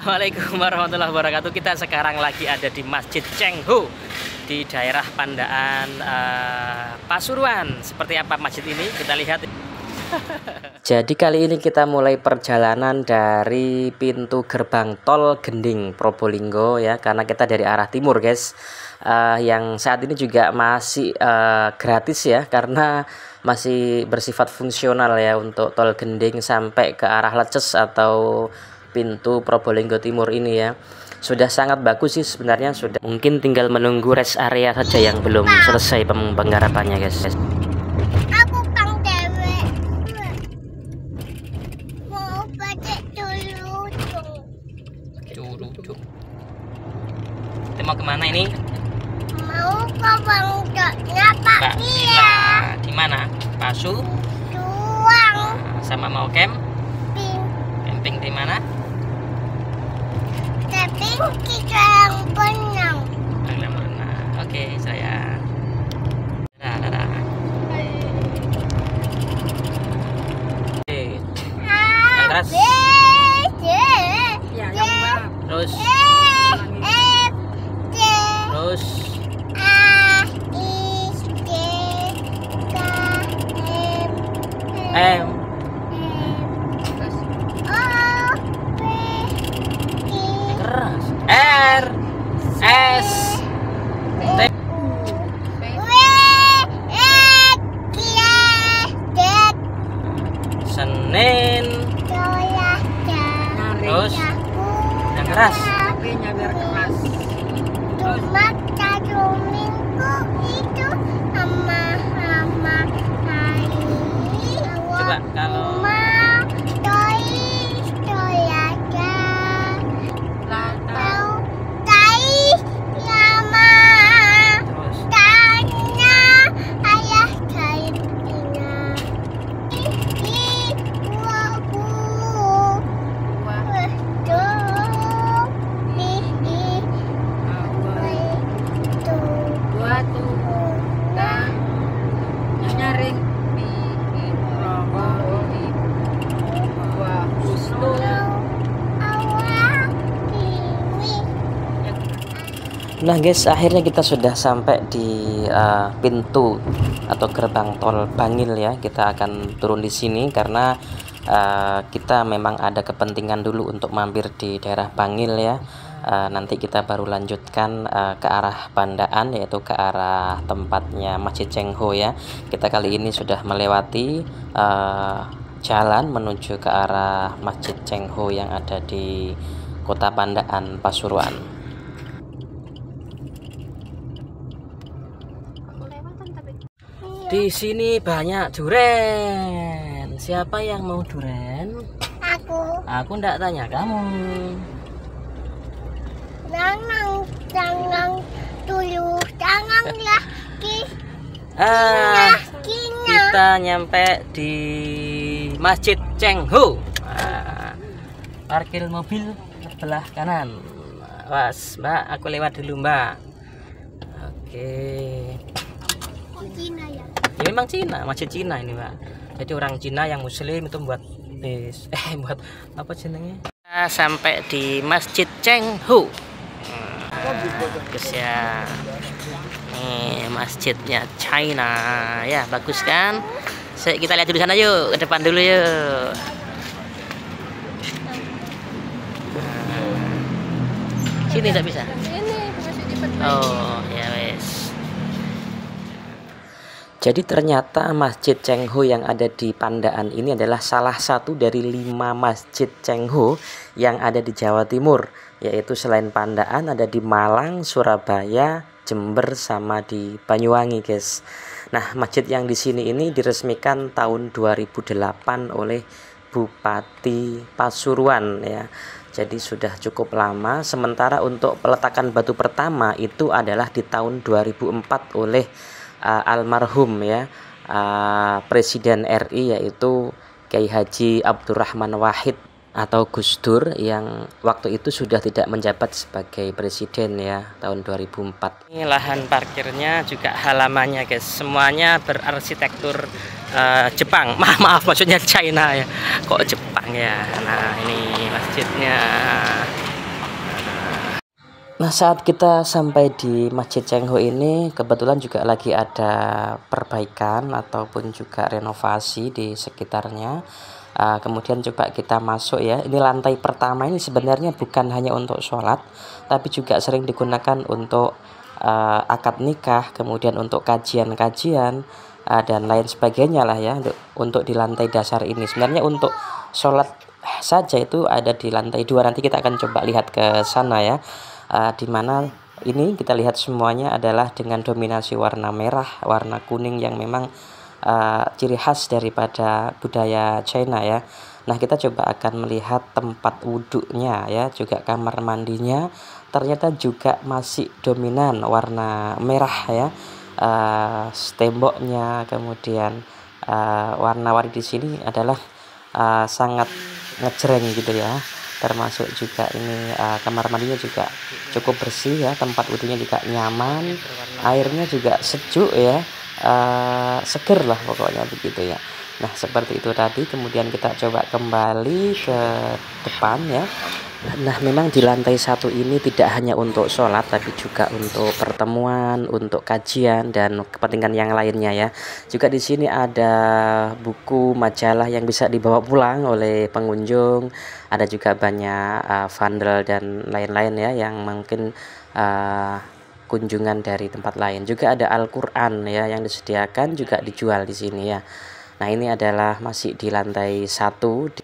Waalaikumsalam warahmatullahi wabarakatuh. Kita sekarang lagi ada di Masjid Cheng Ho di daerah Pandaan Pasuruan. Seperti apa masjid ini? Kita lihat. Jadi kali ini kita mulai perjalanan dari pintu gerbang tol Gending Probolinggo ya, karena kita dari arah timur guys. Yang saat ini juga masih gratis ya, karena masih bersifat fungsional ya untuk tol Gending sampai ke arah Leces atau pintu Probolinggo Timur ini ya. Sudah sangat bagus sih sebenarnya, sudah mungkin tinggal menunggu rest area saja yang belum selesai penggarapannya guys. Aku Kang Dewe mau pakai dulu. Kita mau kemana ini? Mau ke bangkoknya Pak Gila. Di mana? Pasu? Tuang. Sama mau camping di mana? Tapi kita yang benang. Oke, saya. Dadah. Oke. Yang keras. Terus. Terus. M. Keras. R. S. T. Senin. Terus yang keras. Jumat, Sabtu, Minggu itu sama hari. Coba kalau nah guys, akhirnya kita sudah sampai di pintu atau gerbang tol Bangil ya. Kita akan turun di sini karena kita memang ada kepentingan dulu untuk mampir di daerah Bangil ya. Nanti kita baru lanjutkan ke arah Pandaan, yaitu ke arah tempatnya Masjid Cheng Ho ya. Kita kali ini sudah melewati jalan menuju ke arah Masjid Cheng Ho yang ada di Kota Pandaan Pasuruan. Di sini banyak duren. Siapa yang mau duren? Aku ndak tanya kamu. Jangan dulu, jangan lagi. Kita nyampe di Masjid Cheng Ho. Parkir mobil sebelah kanan. Was, Mbak, aku lewat dulu, Mbak. Oke. Cina ya? Ini memang Cina, masjid Cina ini Mbak. Jadi orang Cina yang Muslim itu buat buat apa jenenge? Kita sampai di Masjid Cheng Ho. Bagus ya. Nih masjidnya China ya, bagus kan? Kita lihat dulu sana yuk, ke depan dulu yuk. Sini tak bisa? Oh ya wes. Jadi ternyata Masjid Cheng Ho yang ada di Pandaan ini adalah salah satu dari 5 Masjid Cheng Ho yang ada di Jawa Timur. Yaitu selain Pandaan ada di Malang, Surabaya, Jember, sama di Banyuwangi guys. Nah masjid yang di sini ini diresmikan tahun 2008 oleh Bupati Pasuruan ya. Jadi sudah cukup lama. Sementara untuk peletakan batu pertama itu adalah di tahun 2004 oleh almarhum ya Presiden RI, yaitu Kiai Haji Abdurrahman Wahid atau Gus Dur, yang waktu itu sudah tidak menjabat sebagai presiden ya, tahun 2004. Ini lahan parkirnya juga halamannya guys, semuanya berarsitektur Jepang. Maaf maksudnya China ya, kok Jepang ya. Nah ini masjidnya. Nah, saat kita sampai di Masjid Cengho ini kebetulan juga lagi ada perbaikan ataupun juga renovasi di sekitarnya. Kemudian coba kita masuk ya. Ini lantai pertama ini sebenarnya bukan hanya untuk sholat, tapi juga sering digunakan untuk akad nikah, kemudian untuk kajian-kajian dan lain sebagainya lah ya. Untuk di lantai dasar ini sebenarnya untuk sholat saja itu ada di lantai 2. Nanti kita akan coba lihat ke sana ya. Di mana ini kita lihat semuanya adalah dengan dominasi warna merah, warna kuning yang memang ciri khas daripada budaya China ya. Nah, kita coba akan melihat tempat wudhunya ya, juga kamar mandinya ternyata juga masih dominan warna merah ya. Temboknya kemudian warna-warni di sini adalah sangat ngejreng gitu ya. Termasuk juga ini kamar mandinya juga cukup bersih ya, tempat wudhunya juga nyaman, airnya juga sejuk ya, seger lah pokoknya begitu ya. Nah, seperti itu tadi. Kemudian kita coba kembali ke depan ya. Nah, memang di lantai 1 ini tidak hanya untuk sholat, tapi juga untuk pertemuan, untuk kajian dan kepentingan yang lainnya ya. Juga di sini ada buku, majalah yang bisa dibawa pulang oleh pengunjung. Ada juga banyak vandal dan lain-lain ya yang mungkin kunjungan dari tempat lain. Juga ada Al-Quran ya yang disediakan juga dijual di sini ya. Nah, ini adalah masih di lantai 1.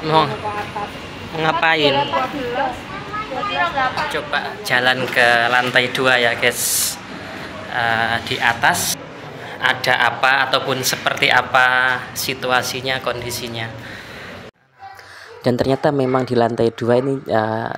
Mau ngapain? Coba jalan ke lantai 2 ya guys. Di atas ada apa ataupun seperti apa situasinya, kondisinya. Dan ternyata memang di lantai 2 ini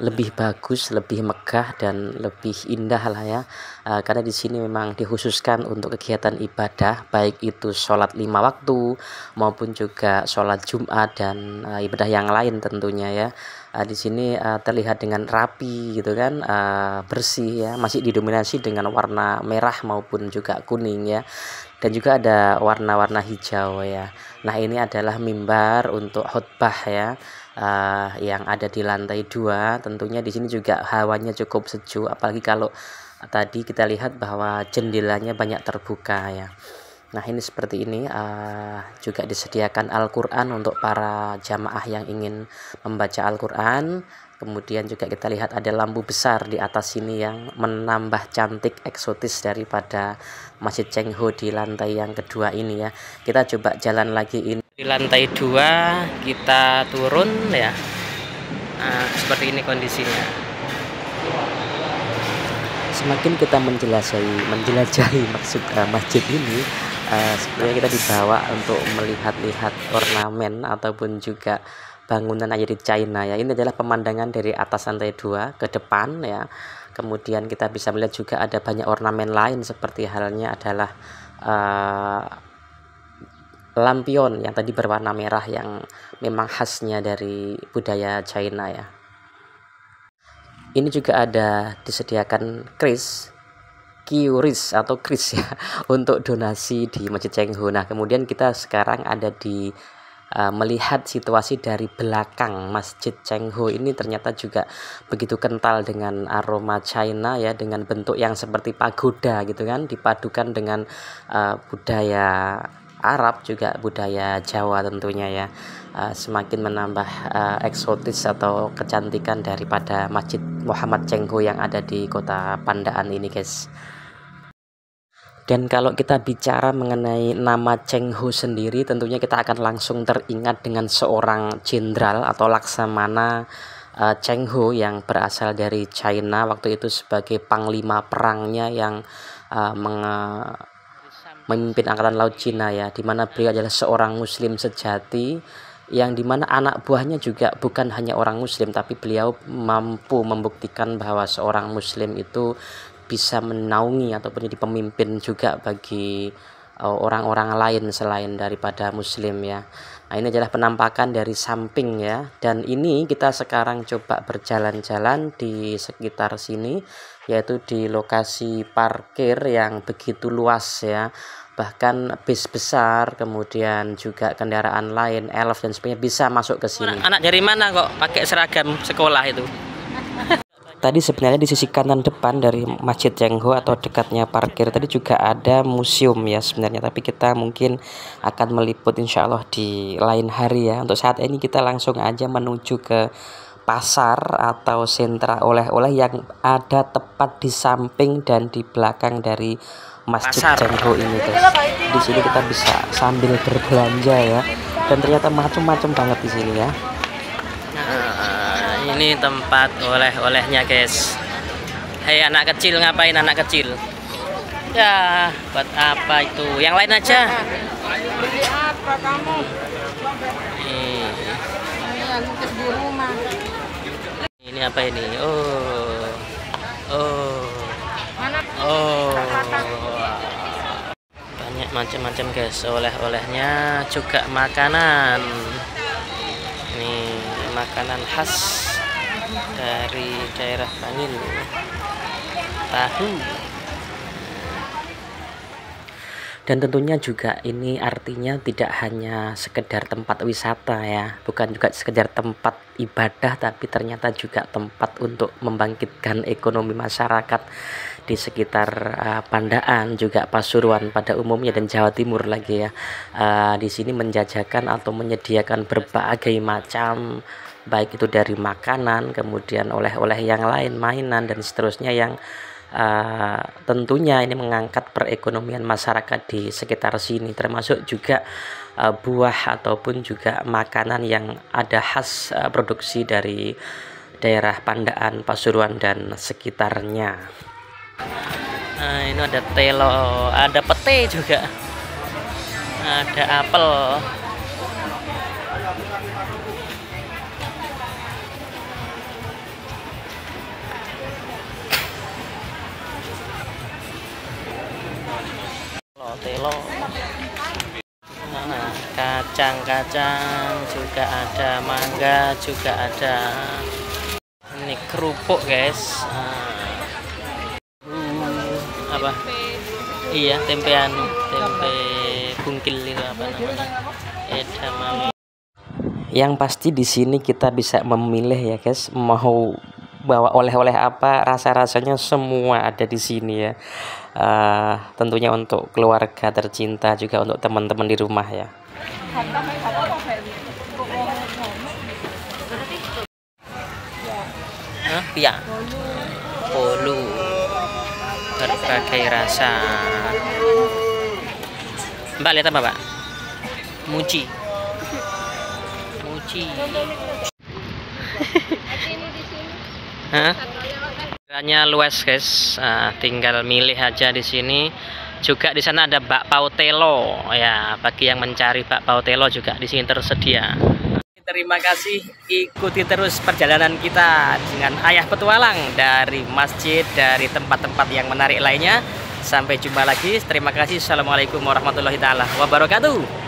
lebih bagus, lebih megah dan lebih indah lah ya. Karena di sini memang dikhususkan untuk kegiatan ibadah, baik itu sholat 5 waktu maupun juga sholat Jumat dan ibadah yang lain tentunya ya. Di sini terlihat dengan rapi gitu kan, bersih ya, masih didominasi dengan warna merah maupun juga kuning ya. Dan juga ada warna-warna hijau ya. Nah, ini adalah mimbar untuk khutbah ya, yang ada di lantai 2. Tentunya di sini juga hawanya cukup sejuk, apalagi kalau tadi kita lihat bahwa jendelanya banyak terbuka ya. Nah, ini seperti ini, juga disediakan Al-Quran untuk para jamaah yang ingin membaca Al-Quran. Kemudian juga kita lihat ada lampu besar di atas sini yang menambah cantik eksotis daripada Masjid Cengho di lantai yang kedua ini ya. Kita coba jalan lagi ini. Di lantai 2 kita turun ya. Seperti ini kondisinya. Semakin kita menjelajahi maksud masjid ini, sebenarnya kita dibawa untuk melihat-lihat ornamen ataupun juga bangunan aja di China ya. Ini adalah pemandangan dari atas lantai 2 ke depan ya. Kemudian kita bisa melihat juga ada banyak ornamen lain, seperti halnya adalah lampion yang tadi berwarna merah yang memang khasnya dari budaya China ya. Ini juga ada disediakan QRIS atau kris ya untuk donasi di Masjid Cengho. Nah, kemudian kita sekarang ada di melihat situasi dari belakang Masjid Cengho ini. Ternyata juga begitu kental dengan aroma China ya, dengan bentuk yang seperti pagoda gitu kan, dipadukan dengan budaya Arab juga budaya Jawa tentunya ya. Semakin menambah eksotis atau kecantikan daripada Masjid Muhammad Cengho yang ada di kota Pandaan ini guys. Dan kalau kita bicara mengenai nama Cengho sendiri, tentunya kita akan langsung teringat dengan seorang jenderal atau laksamana Cengho yang berasal dari China waktu itu sebagai panglima perangnya yang memimpin angkatan laut Cina ya, dimana beliau adalah seorang muslim sejati, yang dimana anak buahnya juga bukan hanya orang muslim, tapi beliau mampu membuktikan bahwa seorang muslim itu bisa menaungi ataupun jadi pemimpin juga bagi orang-orang lain selain daripada muslim ya. Nah, ini adalah penampakan dari samping ya. Dan ini kita sekarang coba berjalan-jalan di sekitar sini, yaitu di lokasi parkir yang begitu luas ya. bahkan bis besar, kemudian juga kendaraan lain, elf dan sebagainya bisa masuk ke sini. Anak dari mana kok pakai seragam sekolah itu? Tadi sebenarnya di sisi kanan depan dari Masjid Cengho atau dekatnya parkir tadi juga ada museum ya sebenarnya, tapi kita mungkin akan meliput insya Allah di lain hari ya. Untuk saat ini kita langsung aja menuju ke pasar atau sentra oleh-oleh yang ada tepat di samping dan di belakang dari Masjid Cengho ini guys. Di sini kita bisa sambil berbelanja ya, dan ternyata macam-macam banget di sini ya. Nah, ini tempat oleh-olehnya guys. Hei anak kecil, ngapain anak kecil? Ya, buat apa itu? Yang lain aja. Beli apa kamu? Lukis di rumah. Ini apa ini? Oh. Mana? Oh. Banyak macam-macam guys, oleh-olehnya juga makanan. Ini makanan khas dari daerah Bangil. Tahu. Dan tentunya juga ini artinya tidak hanya sekedar tempat wisata ya, bukan juga sekedar tempat ibadah, tapi ternyata juga tempat untuk membangkitkan ekonomi masyarakat di sekitar Pandaan, juga Pasuruan pada umumnya dan Jawa Timur lagi ya. Di sini menjajakan atau menyediakan berbagai macam, baik itu dari makanan, kemudian oleh-oleh yang lain, mainan dan seterusnya yang tentunya ini mengangkat perekonomian masyarakat di sekitar sini, termasuk juga buah ataupun juga makanan yang ada khas produksi dari daerah Pandaan, Pasuruan dan sekitarnya. Nah, ini ada telo, ada pete juga, ada apel. Telo, nah, kacang-kacang juga ada, mangga juga ada. Ini kerupuk guys. Apa? Iya, tempe bungkil itu apa namanya? Edamame. Yang pasti di sini kita bisa memilih ya guys, mau bawa oleh-oleh apa, rasa-rasanya semua ada di sini ya. Tentunya untuk keluarga tercinta, juga untuk teman-teman di rumah ya. Ya, bolu berbagai rasa. Mbak lihat apa Pak? Muci. Hah? Hanya luas guys, tinggal milih aja di sini. Juga di sana ada bakpao telo ya, bagi yang mencari bakpao telo juga di sini tersedia. Terima kasih, ikuti terus perjalanan kita dengan Ayah Petualang dari masjid, dari tempat-tempat yang menarik lainnya. Sampai jumpa lagi. Terima kasih. Assalamualaikum warahmatullahi wabarakatuh.